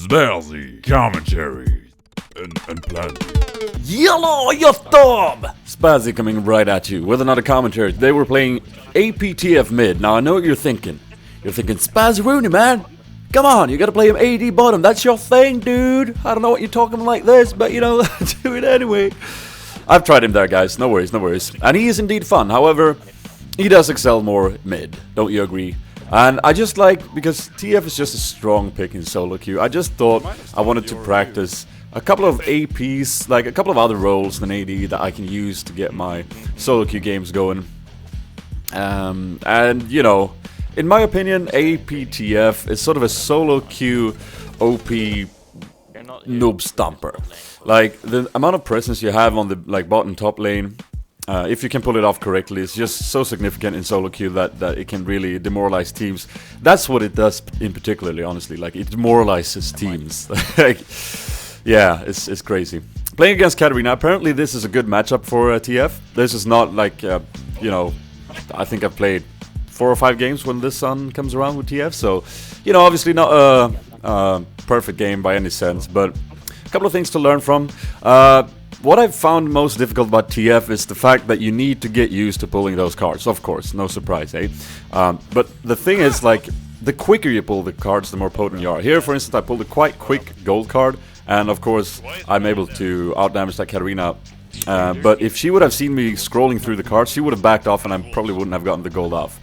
Spazzy commentary and plan. Yellow your thumb! Spazzy coming right at you with another commentary. They were playing APTF mid. Now I know what you're thinking. You're thinking, Spazzy Rooney, man. Come on, you gotta play him AD bottom. That's your thing, dude. I don't know what you're talking like this, but you know, do it anyway. I've tried him there, guys. No worries, no worries. And he is indeed fun. However, he does excel more mid. Don't you agree? And I just like, because TF is just a strong pick in solo queue, I just thought I wanted to practice a couple of APs, like a couple of other roles than AD that I can use to get my solo queue games going. And, you know, in my opinion, APTF is sort of a solo queue OP noob stomper. Like, the amount of presence you have on the bottom top lane, if you can pull it off correctly, it's just so significant in solo queue that it can really demoralize teams. That's what it does in particularly, honestly. Like, it demoralizes teams. Like, yeah, it's crazy. Playing against Katarina, apparently this is a good matchup for TF. This is not like, you know, I think I've played 4 or 5 games when this sun comes around with TF. So, you know, obviously not a perfect game by any sense, but a couple of things to learn from. What I've found most difficult about TF is the fact that you need to get used to pulling those cards. Of course, no surprise, eh? But the thing is, like, the quicker you pull the cards, the more potent you are. Here, for instance, I pulled a quite quick gold card, and of course, I'm able to outdamage that Katarina. But if she would have seen me scrolling through the cards, she would have backed off, and I probably wouldn't have gotten the gold off.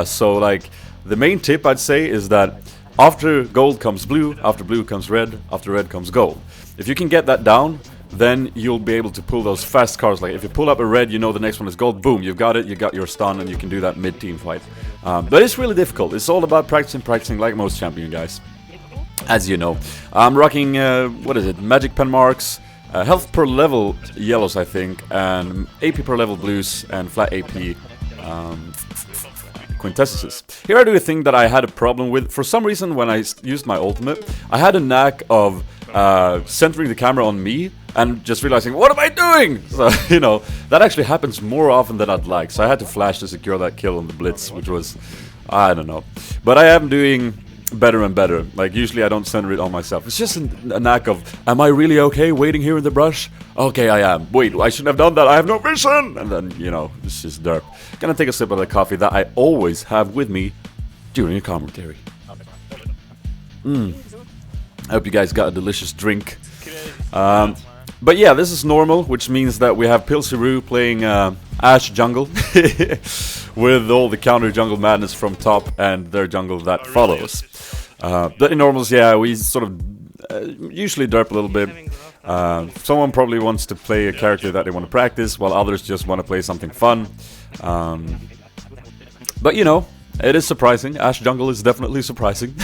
So, like, the main tip I'd say is that after gold comes blue, after blue comes red, after red comes gold. If you can get that down, then you'll be able to pull those fast cards. Like, if you pull up a red, you know the next one is gold, boom, you've got it, you got your stun, and you can do that mid-team fight. But it's really difficult. It's all about practicing like most champion guys, as you know. I'm rocking, what is it, magic pen marks, health per level yellows, I think, and AP per level blues, and flat AP quintessences. Here I do a thing that I had a problem with. For some reason, when I used my ultimate, I had a knack of centering the camera on me and just realizing, what am I doing? So, you know, that actually happens more often than I'd like. So I had to flash to secure that kill on the blitz, which was, I don't know. But I am doing better and better. Like, usually I don't center it on myself. It's just a knack of, am I really okay waiting here in the brush? Okay, I am. Wait, I shouldn't have done that. I have no vision. And then, you know, it's just derp. Gonna take a sip of the coffee that I always have with me during a commentary. I hope you guys got a delicious drink. But yeah, this is normal, which means that we have Pilsiroo playing Ashe jungle with all the counter jungle madness from top and their jungle that follows. But in normals, yeah, we sort of usually derp a little bit. Someone probably wants to play a character that they want to practice, while others just want to play something fun. But you know, it is surprising. Ashe jungle is definitely surprising.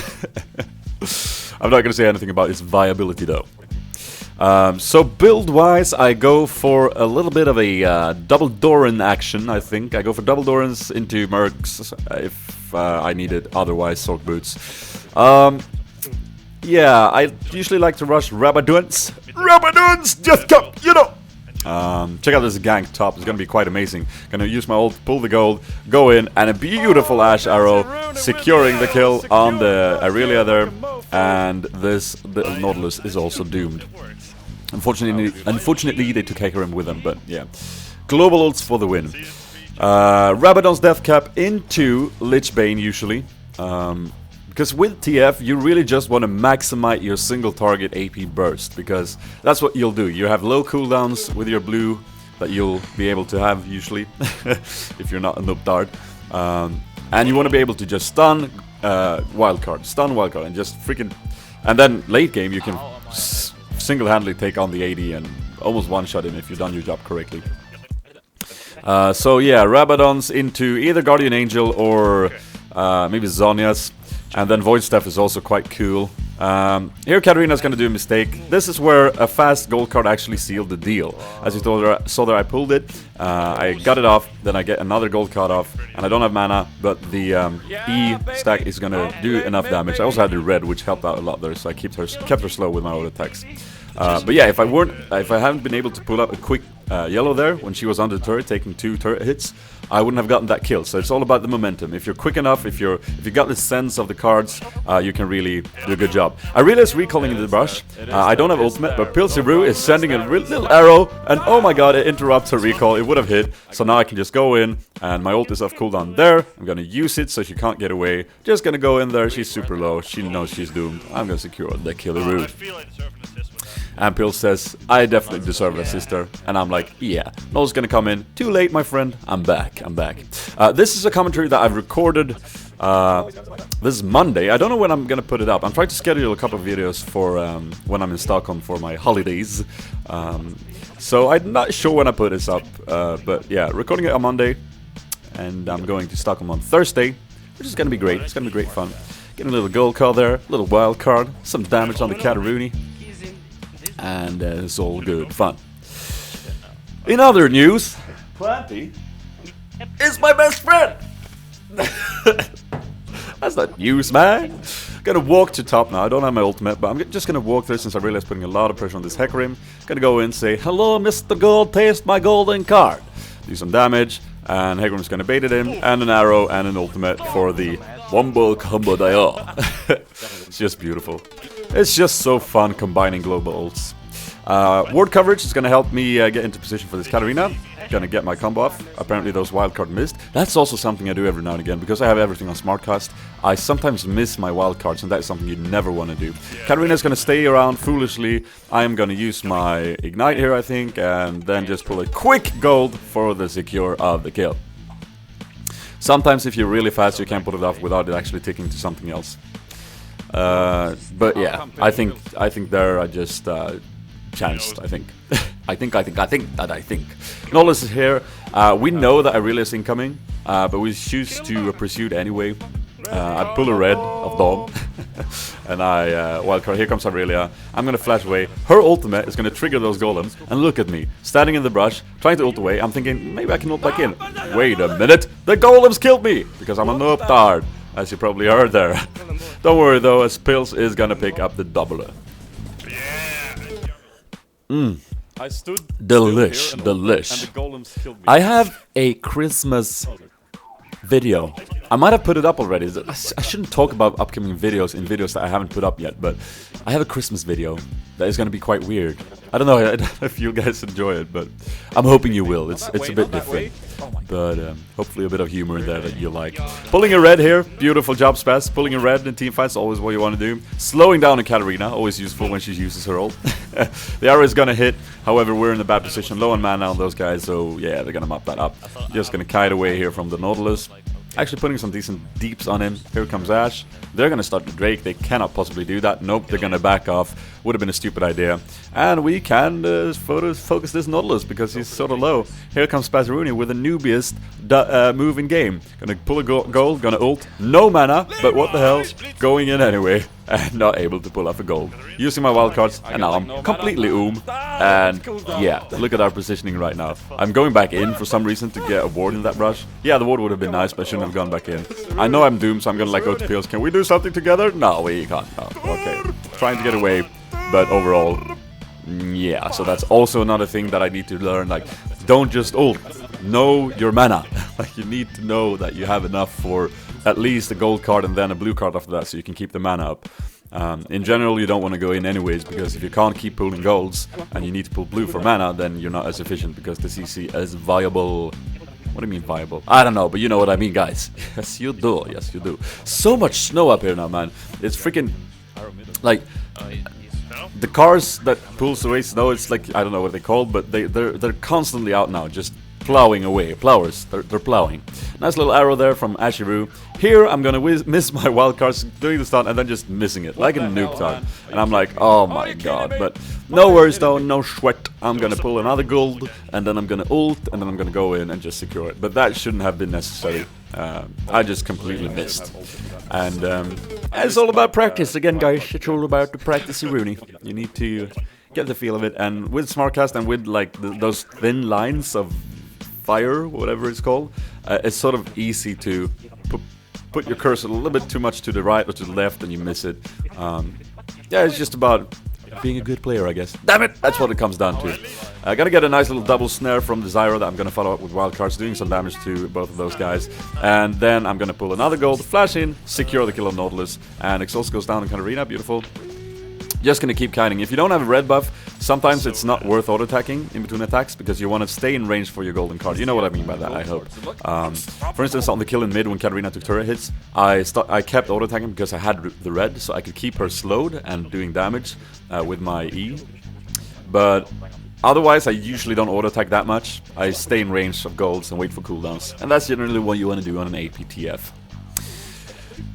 I'm not going to say anything about its viability though. So build-wise, I go for a little bit of a double Doran action, I think. I go for double Dorans into Mercs if I need it, otherwise Sork Boots. Yeah, I usually like to rush Rabaduns. Rabaduns, just come, you know! Check out this gank top, it's gonna be quite amazing. Gonna use my ult, pull the gold, go in, and a beautiful Ashe arrow, securing the kill on the Aurelia there. And this little Nautilus is also doomed. Unfortunately, they took Hecarim with them, but yeah. Global ults for the win. Rabadon's Death Cap into Lich Bane usually. Because with TF, you really just want to maximize your single target AP burst, because that's what you'll do. You have low cooldowns with your blue that you'll be able to have usually, if you're not a noob dart. And you want to be able to just stun wildcard, and just freaking... And then late game, you can single-handedly take on the AD and almost one-shot him if you've done your job correctly. So yeah, Rabadon's into either Guardian Angel or maybe Zhonya's. And then Void Staff is also quite cool. Here Katarina's gonna do a mistake. This is where a fast gold card actually sealed the deal. As you saw there, I pulled it, I got it off, then I get another gold card off, and I don't have mana, but the E stack is gonna do enough damage. I also had the red, which helped out a lot there, so I kept her slow with my auto attacks. But yeah, if I haven't been able to pull up a quick yellow there, when she was on the turret taking 2 turret hits, I wouldn't have gotten that kill. So it's all about the momentum. If you're quick enough, if you got the sense of the cards, you can really do a good job. I realized recalling in the brush. I don't have ultimate, but Pilsiru is sending a little arrow, and oh my god, it interrupts her recall. It would have hit, so now I can just go in, and my ult is off cooldown there. I'm gonna use it so she can't get away. Just gonna go in there. She's super low. She knows she's doomed. I'm gonna secure the Killaroo. And Pil says, I definitely deserve a sister. And I'm like, yeah. Noel's gonna come in. Too late, my friend. I'm back. This is a commentary that I've recorded. This is Monday. I don't know when I'm gonna put it up. I'm trying to schedule a couple of videos for when I'm in Stockholm for my holidays. So I'm not sure when I put this up. But yeah, recording it on Monday. And I'm going to Stockholm on Thursday, which is gonna be great. It's gonna be great fun. Getting a little gold card there, a little wild card, some damage on the Kataruni. And it's all good fun. In other news, Planty is my best friend. That's not news, man. Gonna walk to top now. I don't have my ultimate, but I'm just gonna walk there since I realized putting a lot of pressure on this Hecarim. Gonna go in, say, hello, Mr. Gold, taste my golden card. Do some damage, and Hecarim's gonna bait it in, and an arrow and an ultimate for the Wombo Combo Dial. It's just beautiful. It's just so fun combining global ults. Ward coverage is going to help me get into position for this Katarina. Gonna get my combo off. Apparently those wildcard missed. That's also something I do every now and again. Because I have everything on Smartcast, I sometimes miss my wildcards, and that is something you never want to do. Katarina is going to stay around foolishly. I am going to use my Ignite here, I think, and then just pull a quick gold for the secure of the kill. Sometimes if you're really fast, you can pull it off without it actually ticking to something else. But yeah, I think there I just chanced, I think. I think. Knowledge is here. We know that Aurelia is incoming, but we choose to pursue it anyway. I pull a red of Dom, and I wildcard. Here comes Aurelia. I'm gonna flash away. Her ultimate is gonna trigger those golems, and look at me, standing in the brush, trying to ult away. I'm thinking, maybe I can ult back in. Wait a minute, the golems killed me! Because I'm a noob tard, as you probably heard there. Don't worry though, as Pils is gonna pick up the doubler. I stood delish. I have a Christmas video. I might have put it up already. I shouldn't talk about upcoming videos in videos that I haven't put up yet, but I have a Christmas video that is going to be quite weird. I don't know if you guys enjoy it, but I'm hoping you will. It's a bit different, but hopefully a bit of humor in there that you like. Pulling a red here, beautiful job, Spaz. Pulling a red in teamfights, always what you want to do. Slowing down a Katarina, always useful when she uses her ult. The arrow is gonna hit, however we're in a bad position, low on mana on those guys, so yeah, they're gonna mop that up. Just gonna kite away here from the Nautilus. Actually putting some decent deeps on him. Here comes Ashe. They're gonna start the Drake. They cannot possibly do that. Nope, they're gonna back off. Would have been a stupid idea. And we can focus this Nautilus because he's sort of low. Here comes Spazaruni with the noobiest move in game. Gonna pull a gold, gonna ult. No mana, but what the hell? Going in anyway. And not able to pull off a gold. Using my wildcards, and now I'm completely And yeah, look at our positioning right now. I'm going back in for some reason to get a ward in that brush. Yeah, the ward would have been nice, but I shouldn't have gone back in. I know I'm doomed, so I'm gonna go to Pils. Can we do something together? No, we can't. No. Okay. Trying to get away, but overall, yeah. So that's also another thing that I need to learn. Like, don't just ult. Know your mana. Like, you need to know that you have enough for at least a gold card and then a blue card after that, so you can keep the mana up. In general, you don't want to go in anyways, because if you can't keep pulling golds and you need to pull blue for mana, then you're not as efficient, because the CC is viable. What do you mean viable? I don't know, but you know what I mean, guys. Yes, you do. Yes, you do. So much snow up here now, man. It's freaking like the cars that pulls away snow. It's like, I don't know what they're called, but they're constantly out now, just plowing away. Plowers, they're plowing. Nice little arrow there from Ashiru. Here I'm gonna miss my wildcards doing the stun and then just missing it like a noob time. And I'm like, oh my god. But no worries though, no sweat. I'm gonna pull another gold and then I'm gonna ult and then I'm gonna go in and just secure it. But that shouldn't have been necessary. I just completely missed. And it's all about practice again, guys. It's all about the practice, Rooney. You need to get the feel of it. And with Smartcast and with like those thin lines of fire, whatever it's called, it's sort of easy to put your cursor a little bit too much to the right or to the left and you miss it. Yeah, it's just about being a good player, I guess. Damn it! That's what it comes down to. I gotta get a nice little double snare from the Zyro that I'm gonna follow up with wildcards, doing some damage to both of those guys. And then I'm gonna pull another gold, flash in, secure the kill of Nautilus, and Exhaust goes down in Katarina. Beautiful. Just gonna keep kiting. If you don't have a red buff, sometimes it's not worth auto-attacking in between attacks because you want to stay in range for your golden card. You know what I mean by that, I hope. For instance, on the kill in mid when Katarina took turret hits, I kept auto-attacking because I had the red, so I could keep her slowed and doing damage with my E. But otherwise, I usually don't auto-attack that much. I stay in range of golds and wait for cooldowns. And that's generally what you want to do on an APTF.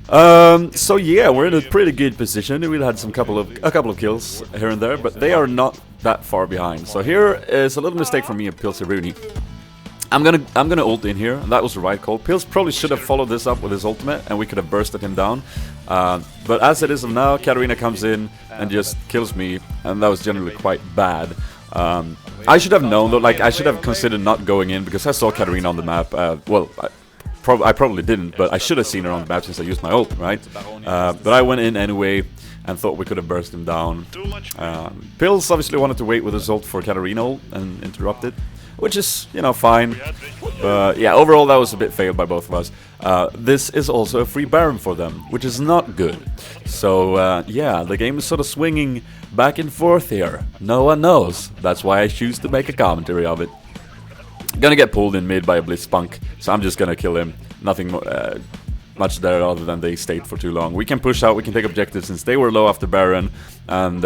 So yeah, we're in a pretty good position. We had a couple of kills here and there, but they are not that far behind. So here is a little mistake from me of Pilsiruni. I'm gonna ult in here, and that was the right call. Pils probably should have followed this up with his ultimate, and we could have bursted him down. But as it is of now, Katarina comes in and just kills me, and that was generally quite bad. I should have known though, like I should have considered not going in because I saw Katarina on the map. Well, I probably didn't, but I should have seen her on the map since I used my ult, right? But I went in anyway and thought we could have burst him down. Pils obviously wanted to wait with his ult for Katarina ult and interrupt it, which is, you know, fine. But yeah, overall that was a bit failed by both of us. This is also a free Baron for them, which is not good. So yeah, the game is sort of swinging back and forth here. No one knows. That's why I choose to make a commentary of it. Gonna get pulled in mid by a Blitzpunk, so I'm just gonna kill him. Nothing much there other than they stayed for too long. We can push out, we can take objectives since they were low after Baron, and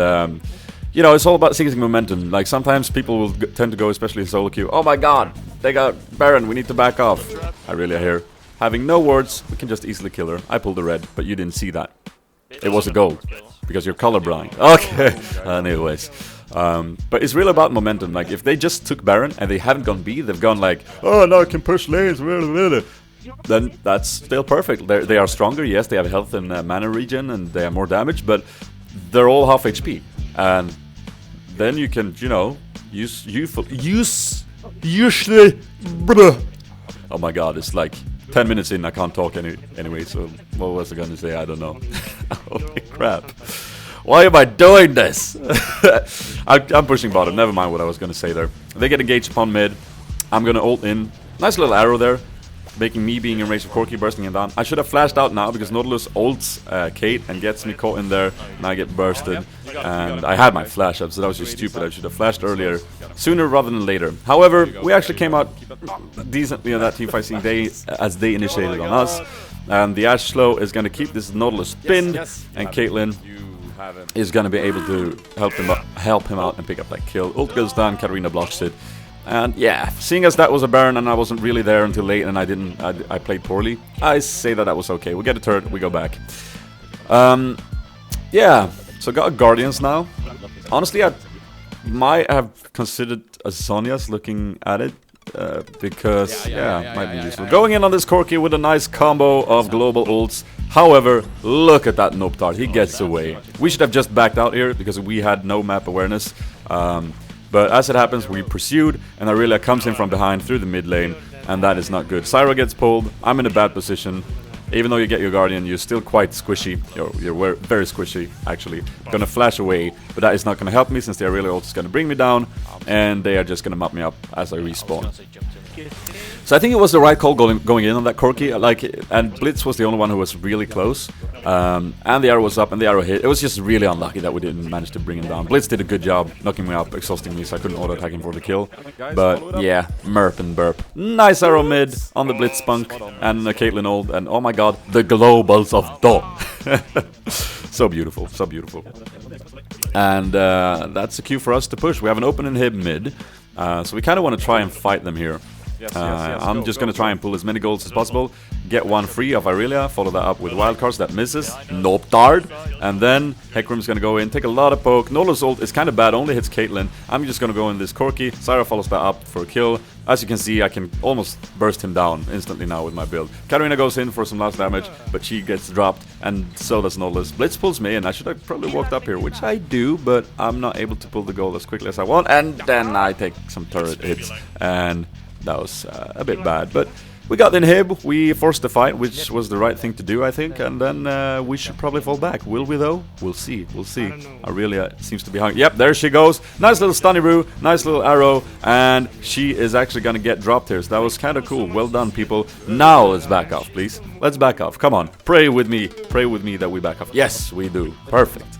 you know, it's all about seizing momentum. Like sometimes people will tend to go, especially in solo queue, oh my god, they got Baron, we need to back off. I really hear, having no words, we can just easily kill her. I pulled the red, but you didn't see that. It was a gold, because you're colorblind. Okay, anyways. But it's really about momentum. Like if they just took Baron and they haven't gone B, they've gone like, oh now I can push lanes, then that's still perfect. They are stronger, yes, they have health and mana regen and they have more damage, but they're all half HP. And then you can, you know, usually. Oh my god, it's like 10 minutes in, I can't talk anyway, so what was I gonna say? I don't know. Holy crap. Why am I doing this? I'm pushing bottom, never mind what I was gonna say there. They get engaged upon mid. I'm gonna ult in. Nice little arrow there, making me being in range of Corki, bursting him down. I should have flashed out now because Nautilus ults Kate and gets me caught in there, and I get bursted. And I had my flash up, so that was just stupid. I should have flashed earlier, sooner rather than later. However, we actually came out decently on that teamfight scene as they initiated on us. And the Ash Slow is going to keep this Nautilus pinned, and Caitlyn is going to be able to help him out and pick up that kill. Ult goes down, Katarina blocks it. And yeah, seeing as that was a Baron and I wasn't really there until late and I played poorly, I say that was okay. We get a turret, we go back. Yeah, so got Guardians now. Honestly, I might have considered a Sonya's looking at it. Because, yeah, might be useful. Going in on this Corki with a nice combo of global ults. However, look at that Noptard, he gets away. We should have just backed out here because we had no map awareness. But as it happens, we pursued, and Aurelia comes in from behind through the mid lane, and that is not good. Syra gets pulled, I'm in a bad position. Even though you get your Guardian, you're still quite squishy. You're very squishy, actually. Gonna flash away, but that is not gonna help me since the Aurelia ult is gonna bring me down, and they are just gonna mop me up as I respawn. So I think it was the right call going in on that Corki, and Blitz was the only one who was really close, and the arrow was up and the arrow hit. It was just really unlucky that we didn't manage to bring him down. Blitz did a good job knocking me up, exhausting me, so I couldn't auto-attack him for the kill. But yeah, merp and burp. Nice arrow mid on the Blitz spunk and the Caitlyn ult, and oh my god, the globals of Do. So beautiful, so beautiful. And that's a cue for us to push. We have an open inhib mid, so we kind of want to try and fight them here. I'm just going to try and pull as many golds as possible, get one free of Aurelia, follow that up with wildcards, that misses, Noptard, and then Hecarim's going to go in, take a lot of poke. Nola's ult is kind of bad, only hits Caitlyn. I'm just going to go in this Corki, Syra follows that up for a kill. As you can see, I can almost burst him down instantly now with my build. Katarina goes in for some last damage, but she gets dropped, and so does Nautilus. Blitz pulls me in. I should have probably walked up here, which I do, but I'm not able to pull the gold as quickly as I want, and then I take some turret hits, and that was a bit bad, but we got the inhib, we forced the fight, which was the right thing to do, I think, and then we should probably fall back. Will we though? We'll see, we'll see. Aurelia seems to be hungry. Yep, there she goes. Nice little stunny brew, nice little arrow, and she is actually gonna get dropped here, so that was kind of cool. Well done, people. Now let's back off, please. Let's back off, come on. Pray with me that we back off. Yes, we do. Perfect.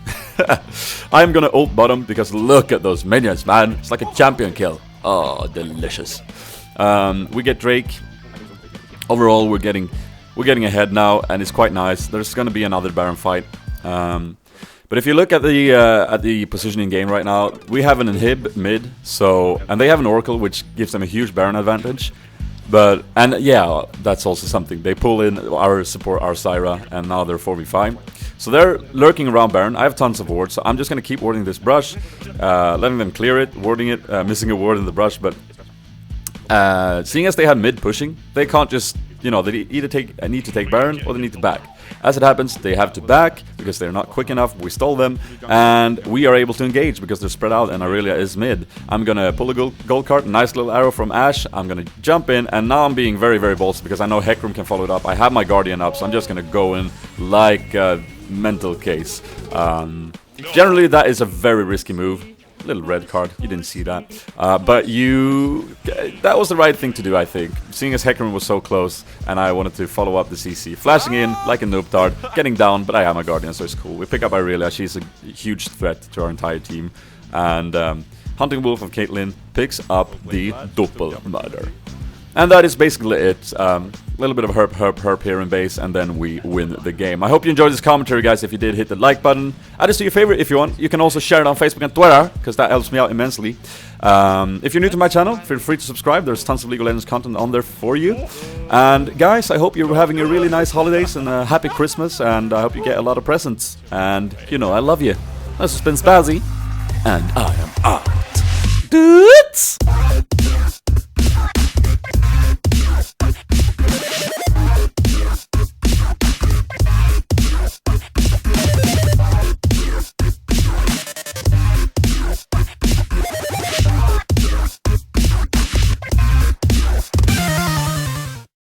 I'm gonna ult bottom because look at those minions, man. It's like a champion kill. Oh, delicious. We get Drake. Overall, we're getting ahead now, and it's quite nice. There's gonna be another Baron fight. But if you look at the positioning game right now, we have an inhib mid, and they have an Oracle, which gives them a huge Baron advantage. And yeah, that's also something. They pull in our support, our Syra, and now they're 4v5. So they're lurking around Baron. I have tons of wards, so I'm just gonna keep warding this brush, letting them clear it, warding it, missing a ward in the brush, but seeing as they have mid pushing, they can't just, you know, they either need to take Baron or they need to back. As it happens, they have to back because they're not quick enough. We stole them, and we are able to engage because they're spread out and Aurelia is mid. I'm gonna pull a gold card, nice little arrow from Ashe. I'm gonna jump in, and now I'm being very, very bold because I know Hecarim can follow it up. I have my Guardian up, so I'm just gonna go in like a mental case. Generally, that is a very risky move. Little red card, you didn't see that. But that was the right thing to do, I think. Seeing as Hecarim was so close, and I wanted to follow up the CC. Flashing in like a noobtard, getting down, but I am a Guardian, so it's cool. We pick up Aurelia, she's a huge threat to our entire team. And Hunting Wolf of Caitlyn picks up the Doppel Murder. And that is basically it. A little bit of herp here in base, and then we win the game. I hope you enjoyed this commentary, guys. If you did, hit the like button. Add us to your favorite if you want. You can also share it on Facebook and Twitter, because that helps me out immensely. If you're new to my channel, feel free to subscribe. There's tons of League of Legends content on there for you. And guys, I hope you're having a really nice holidays and a happy Christmas, and I hope you get a lot of presents. And, you know, I love you. This has been Spazzy, and I am out. Dudes!